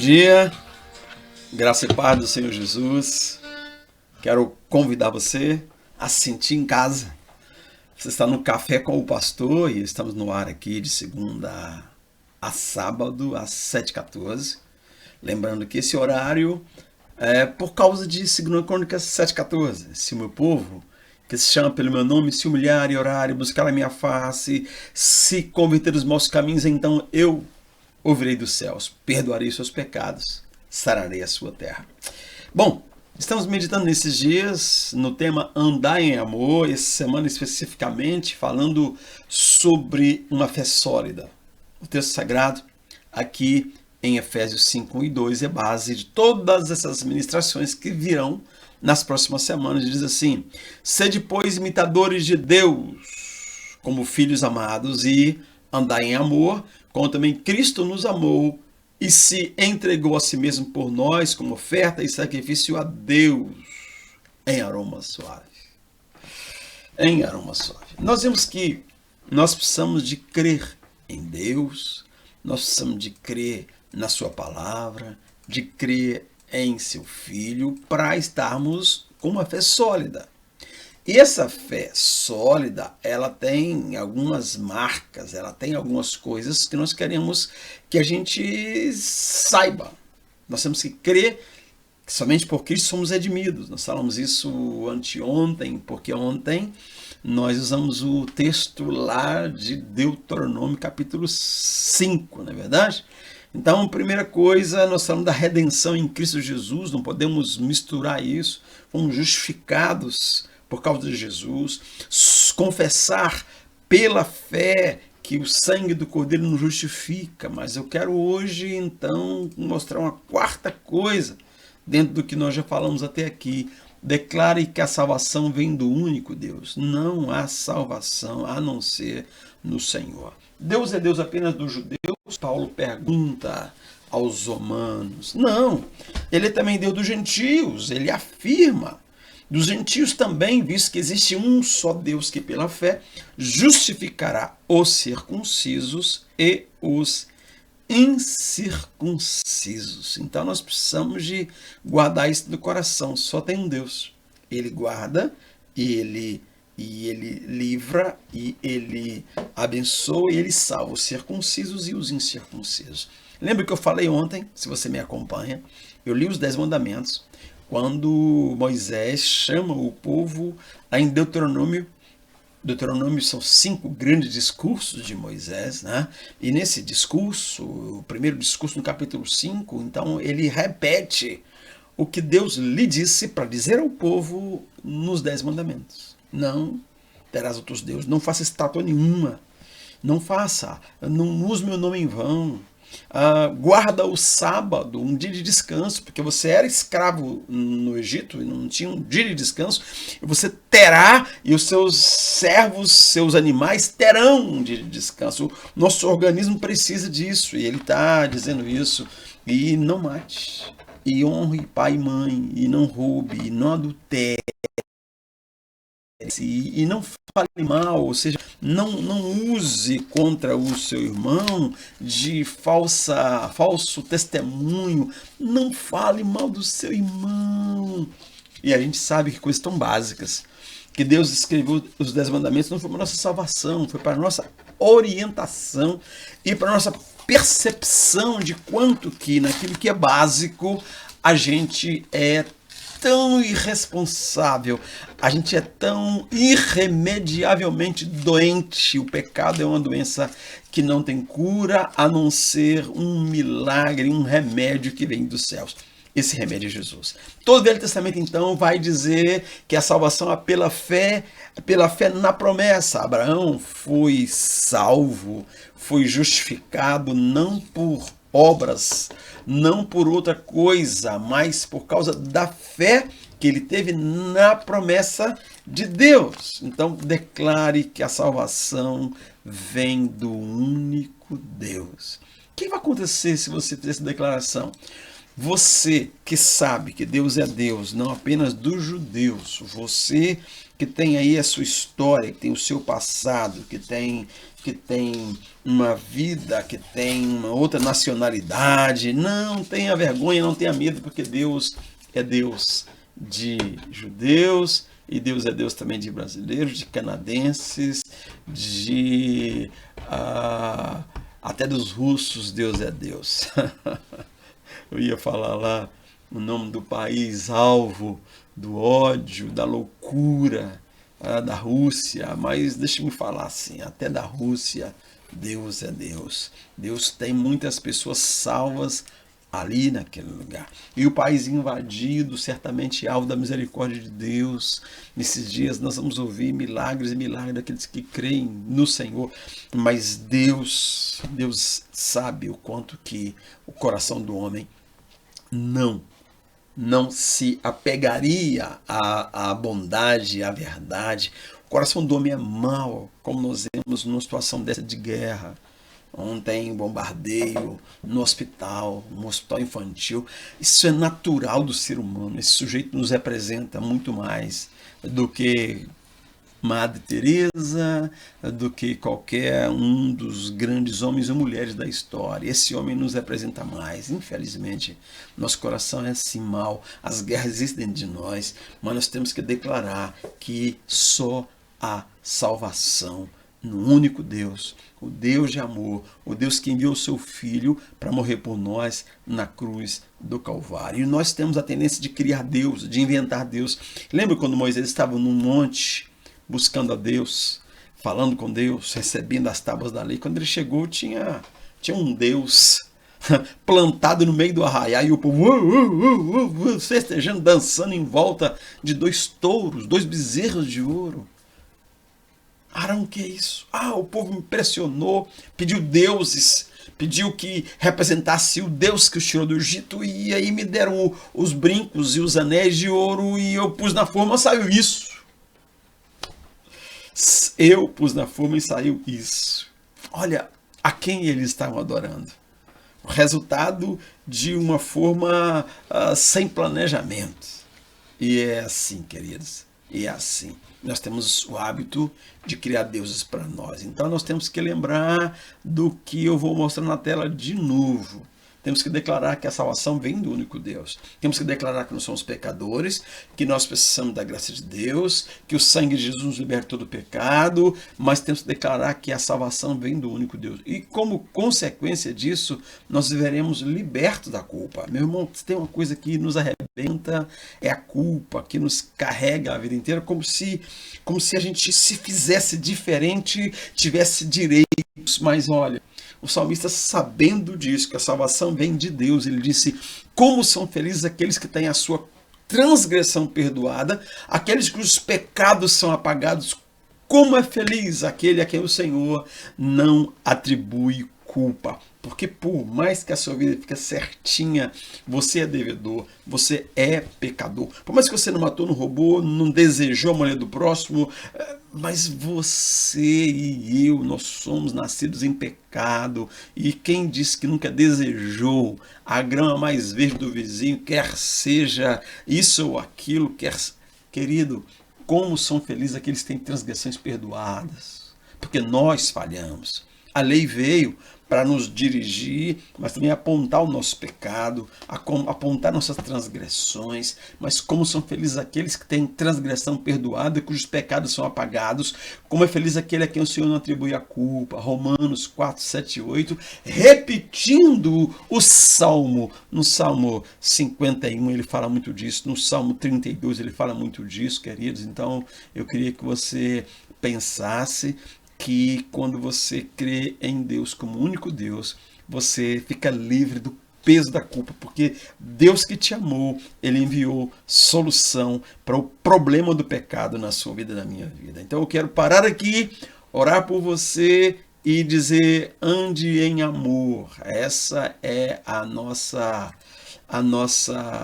dia, graça e paz do Senhor Jesus. Quero convidar você a se sentir em casa. Você está no Café com o Pastor e estamos no ar aqui de segunda a sábado, às 7h14. Lembrando que esse horário é por causa de 2 Crônicas 7h14. Se o meu povo, que se chama pelo meu nome, se humilhar e orar e buscar a minha face, se converter dos maus caminhos, então eu ouvirei dos céus, perdoarei seus pecados, sararei a sua terra. Bom, estamos meditando nesses dias no tema Andar em Amor, essa semana especificamente falando sobre uma fé sólida. O texto sagrado aqui em Efésios 5:1-2 é base de todas essas ministrações que virão nas próximas semanas. Diz assim: sede, pois, imitadores de Deus, como filhos amados, e andai em amor, como também Cristo nos amou e se entregou a si mesmo por nós como oferta e sacrifício a Deus em aroma suave. Em aroma suave. Nós vemos que nós precisamos de crer em Deus, nós precisamos de crer na sua palavra, de crer em seu Filho, para estarmos com uma fé sólida. E essa fé sólida, ela tem algumas marcas, ela tem algumas coisas que nós queremos que a gente saiba. Nós temos que crer que somente por Cristo somos redimidos. Nós falamos isso anteontem, porque ontem nós usamos o texto lá de Deuteronômio capítulo 5, não é verdade? Então, primeira coisa, nós falamos da redenção em Cristo Jesus, não podemos misturar isso. Fomos justificados por causa de Jesus, confessar pela fé que o sangue do Cordeiro nos justifica. Mas eu quero hoje, então, mostrar uma quarta coisa dentro do que nós já falamos até aqui. Declare que a salvação vem do único Deus. Não há salvação a não ser no Senhor. Deus é Deus apenas dos judeus? Paulo pergunta aos romanos. Não, ele é também Deus dos gentios. Ele afirma dos gentios também, visto que existe um só Deus que pela fé justificará os circuncisos e os incircuncisos. Então nós precisamos de guardar isso no coração. Só tem um Deus. Ele guarda e ele livra e ele abençoa e ele salva os circuncisos e os incircuncisos. Lembra que eu falei ontem, se você me acompanha, eu li os 10 mandamentos, quando Moisés chama o povo em Deuteronômio. Deuteronômio são 5 grandes discursos de Moisés, né? E nesse discurso, o primeiro discurso no capítulo 5, então ele repete o que Deus lhe disse para dizer ao povo nos 10 mandamentos. Não terás outros deuses, não faça estátua nenhuma, não use meu nome em vão. Guarda o sábado, um dia de descanso, porque você era escravo no Egito e não tinha um dia de descanso. Você terá, e os seus servos, seus animais terão um dia de descanso. O nosso organismo precisa disso, e ele está dizendo isso. E não mate, e honre pai e mãe, e não roube, e não adultere, e não fale mal, ou seja, não use contra o seu irmão de falso testemunho, não fale mal do seu irmão. E a gente sabe que coisas tão básicas, que Deus escreveu os 10 mandamentos, não foi para a nossa salvação, foi para a nossa orientação e para a nossa percepção de quanto que naquilo que é básico a gente é tão irresponsável, a gente é tão irremediavelmente doente. O pecado é uma doença que não tem cura, a não ser um milagre, um remédio que vem dos céus. Esse remédio é Jesus. Todo o Velho Testamento, então, vai dizer que a salvação é pela fé na promessa. Abraão foi salvo, foi justificado não por obras, não por outra coisa, mas por causa da fé que ele teve na promessa de Deus. Então, declare que a salvação vem do único Deus. O que vai acontecer se você fizer essa declaração? Você que sabe que Deus é Deus, não apenas dos judeus, você que tem aí a sua história, que tem o seu passado, que tem uma vida, que tem uma outra nacionalidade, não tenha vergonha, não tenha medo, porque Deus é Deus de judeus e Deus é Deus também de brasileiros, de canadenses, de até dos russos. Deus é Deus. Eu ia falar lá o nome do país alvo do ódio, da loucura, da Rússia, mas deixa-me falar assim, até da Rússia, Deus é Deus. Deus tem muitas pessoas salvas ali naquele lugar. E o país invadido, certamente alvo da misericórdia de Deus. Nesses dias nós vamos ouvir milagres e milagres daqueles que creem no Senhor, mas Deus sabe o quanto que o coração do homem não se apegaria à bondade, à verdade. O coração do homem é mau, como nós vemos numa situação dessa de guerra. Ontem, bombardeio no hospital, um hospital infantil. Isso é natural do ser humano. Esse sujeito nos representa muito mais do que Madre Teresa, do que qualquer um dos grandes homens e mulheres da história. Esse homem nos representa mais. Infelizmente, nosso coração é assim mau. As guerras existem dentro de nós, mas nós temos que declarar que só há salvação no único Deus, o Deus de amor, o Deus que enviou o seu Filho para morrer por nós na cruz do Calvário. E nós temos a tendência de criar Deus, de inventar Deus. Lembra quando Moisés estava num monte buscando a Deus, falando com Deus, recebendo as tábuas da lei? Quando ele chegou, tinha um Deus plantado no meio do arraial, e o povo festejando, dançando em volta de 2 touros, 2 bezerros de ouro. Arão, o que é isso? O povo me impressionou, pediu deuses, pediu que representasse o Deus que os tirou do Egito, e aí me deram os brincos e os anéis de ouro, e eu pus na forma, saiu isso. Eu pus na forma e saiu isso. Olha a quem eles estavam adorando. O resultado de uma forma sem planejamento. E é assim, queridos. E é assim. Nós temos o hábito de criar deuses para nós. Então nós temos que lembrar do que eu vou mostrar na tela de novo. Temos que declarar que a salvação vem do único Deus. Temos que declarar que nós somos pecadores, que nós precisamos da graça de Deus, que o sangue de Jesus nos libertou do pecado, mas temos que declarar que a salvação vem do único Deus. E como consequência disso, nós viveremos libertos da culpa. Meu irmão, tem uma coisa que nos arrebenta, é a culpa, que nos carrega a vida inteira, como se a gente se fizesse diferente, tivesse direitos, mas olha, o salmista, sabendo disso, que a salvação vem de Deus, ele disse: como são felizes aqueles que têm a sua transgressão perdoada, aqueles cujos pecados são apagados. Como é feliz aquele a quem o Senhor não atribui culpa. Porque por mais que a sua vida fique certinha, você é devedor, você é pecador. Por mais que você não matou, não roubou, não desejou a mulher do próximo, mas você e eu, nós somos nascidos em pecado. E quem disse que nunca desejou a grama mais verde do vizinho, quer seja isso ou aquilo, querido, como são felizes aqueles que têm transgressões perdoadas. Porque nós falhamos. A lei veio para nos dirigir, mas também apontar o nosso pecado, apontar nossas transgressões. Mas como são felizes aqueles que têm transgressão perdoada e cujos pecados são apagados. Como é feliz aquele a quem o Senhor não atribui a culpa. Romanos 4, 7 e 8, repetindo o Salmo. No Salmo 51 ele fala muito disso, no Salmo 32 ele fala muito disso, queridos. Então eu queria que você pensasse que quando você crê em Deus como único Deus, você fica livre do peso da culpa, porque Deus que te amou, Ele enviou solução para o problema do pecado na sua vida e na minha vida. Então eu quero parar aqui, orar por você e dizer: ande em amor. Essa é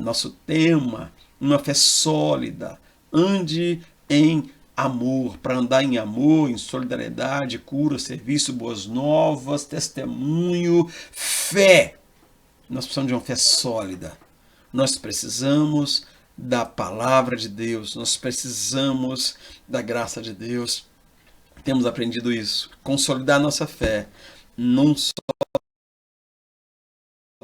nosso tema, uma fé sólida. Ande em amor, para andar em amor, em solidariedade, cura, serviço, boas novas, testemunho, fé. Nós precisamos de uma fé sólida. Nós precisamos da palavra de Deus. Nós precisamos da graça de Deus. Temos aprendido isso. Consolidar nossa fé num só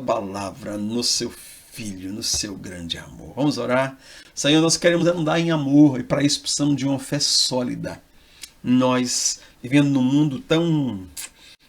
palavra, no seu Filho, no seu grande amor. Vamos orar? Senhor, nós queremos andar em amor e para isso precisamos de uma fé sólida. Nós, vivendo num mundo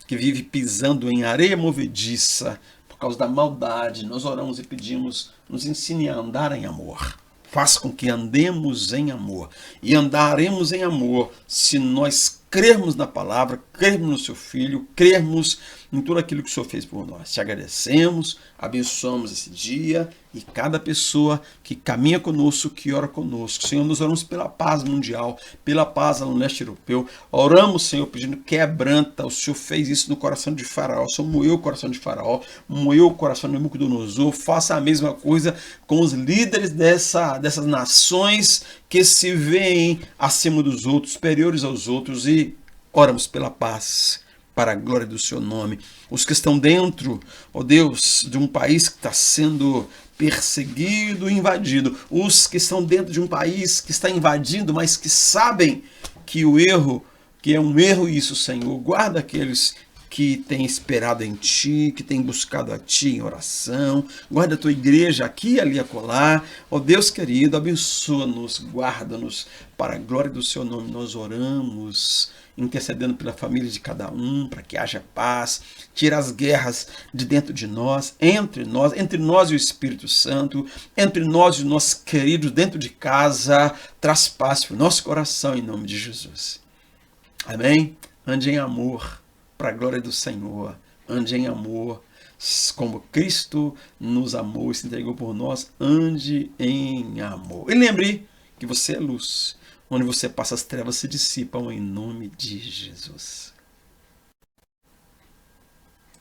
que vive pisando em areia movediça por causa da maldade, nós oramos e pedimos, nos ensine a andar em amor. Faça com que andemos em amor. E andaremos em amor se nós crermos na palavra, crermos no seu Filho, crermos em tudo aquilo que o Senhor fez por nós. Te agradecemos, abençoamos esse dia e cada pessoa que caminha conosco, que ora conosco. Senhor, nós oramos pela paz mundial, pela paz no leste europeu. Oramos, Senhor, pedindo quebranta. O Senhor fez isso no coração de Faraó. O Senhor moeu o coração de Faraó, moeu o coração de Nabucodonosor. Faça a mesma coisa com os líderes dessas nações que se veem acima dos outros, superiores aos outros, e oramos pela paz, para a glória do seu nome. Os que estão dentro, ó Deus, de um país que está sendo perseguido e invadido, os que estão dentro de um país que está invadindo, mas que sabem que o erro, que é um erro isso, Senhor, guarda aqueles que têm esperado em Ti, que têm buscado a Ti em oração. Guarda a Tua igreja aqui, ali, acolá. Ó Deus querido, abençoa-nos, guarda-nos. Para a glória do Seu nome nós oramos, intercedendo pela família de cada um, para que haja paz. Tira as guerras de dentro de nós, entre nós e o Espírito Santo, entre nós e os nossos queridos dentro de casa. Traz paz para o nosso coração, em nome de Jesus. Amém? Ande em amor. Para a glória do Senhor, ande em amor, como Cristo nos amou e se entregou por nós, ande em amor. E lembre que você é luz, onde você passa as trevas se dissipam em nome de Jesus.